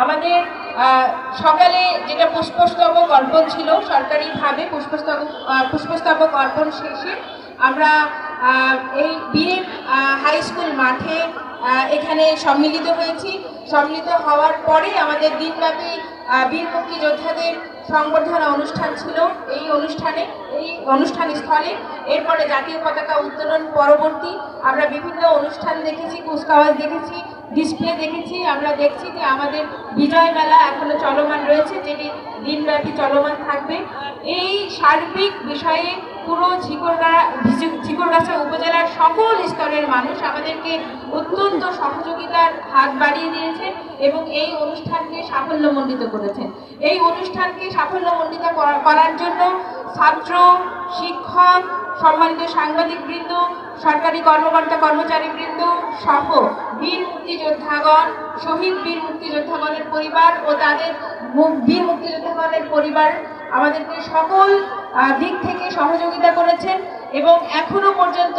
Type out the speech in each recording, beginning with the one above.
আমাদের সকালে যেটা পুষ্পস্তবক অর্পণ ছিল, সরকারিভাবে পুষ্পস্তবক অর্পণ শেষে আমরা এই বীরেন হাই স্কুল মাঠে এখানে সম্মিলিত হয়েছি। সম্মিলিত হওয়ার পরে আমাদের দিনব্যাপী বীর মুক্তিযোদ্ধাদের সংবর্ধনা অনুষ্ঠান ছিল এই অনুষ্ঠান স্থলে। এরপরে জাতীয় পতাকা উত্তোলন পরবর্তী আমরা বিভিন্ন অনুষ্ঠান দেখেছি, কুচকাওয়াজ দেখেছি, ডিসপ্লে দেখেছি। আমরা দেখছি যে আমাদের বিজয় মেলা এখনো চলমান রয়েছে, যেটি দিনব্যাপী চলমান থাকবে। এই সার্বিক বিষয়ে পুরো ঝিকরগাছা উপজেলার সকল স্তরের মানুষ আমাদেরকে অত্যন্ত সহযোগিতার হাত বাড়িয়ে দিয়েছেন এবং এই অনুষ্ঠানকে সাফল্যমণ্ডিত করেছেন। এই অনুষ্ঠানকে সাফল্যমণ্ডিত করার জন্য ছাত্র, শিক্ষক, সম্মানিত সাংবাদিকবৃন্দ, সরকারি কর্মকর্তা কর্মচারীবৃন্দ সহ বীর মুক্তিযোদ্ধাগণ, শহীদ বীর মুক্তিযোদ্ধাগণের পরিবার ও তাদের বীর মুক্তিযোদ্ধাগণের পরিবার আমাদেরকে সকল দিক থেকে সহযোগিতা করেছেন এবং এখনো পর্যন্ত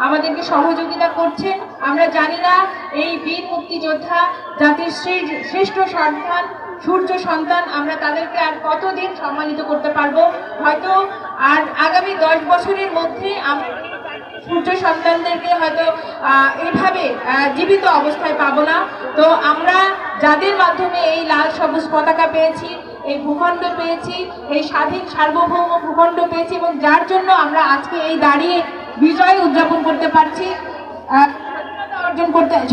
আমাদেরকে সহযোগিতা করছেন। আমরা জানি না এই বীর মুক্তিযোদ্ধা জাতির শ্রেষ্ঠ সন্তান, সূর্য সন্তান, আমরা তাদেরকে আর কতদিন সম্মানিত করতে পারবো। হয়তো আর আগামী 10 বছরের মধ্যে আমরা সূর্য সন্তানদেরকে হয়তো এইভাবে জীবিত অবস্থায় পাবো না। তো আমরা যাদের মাধ্যমে এই লাল সবুজ পতাকা পেয়েছি, এই ভূখণ্ড পেয়েছি, এই স্বাধীন সার্বভৌম ভূখণ্ড পেয়েছি এবং যার জন্য আমরা আজকে এই দাঁড়িয়ে বিজয় উদযাপন করতে পারছি,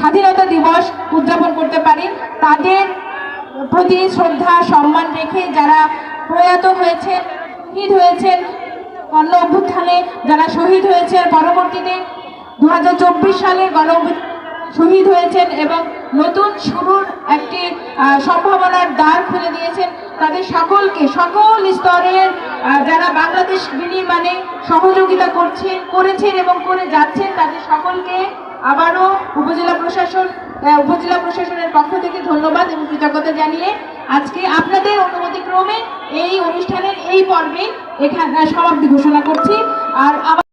স্বাধীনতা দিবস উদযাপন করতে পারি, তাদের প্রতি শ্রদ্ধা সম্মান রেখে যারা প্রয়াত হয়েছেন, শহীদ হয়েছেন, গণ অভ্যুত্থানে যারা শহীদ হয়েছে, পরবর্তীতে 2024 সালে গণ শহীদ হয়েছেন এবং নতুন শুরুর একটি সম্ভাবনার দ্বার খুলে দিয়েছেন, তাদের সকলকে, সকল স্তরের যারা বাংলাদেশ বিনির্মাণে সহযোগিতা করেছেন এবং করে যাচ্ছেন, তাদের সকলকে আবারও উপজেলা প্রশাসনের পক্ষ থেকে ধন্যবাদ এবং কৃতজ্ঞতা জানিয়ে আজকে আপনাদের অনুমতিক্রমে এই অনুষ্ঠানের এই পর্বে এখানে সমাপ্তি ঘোষণা করছি। আর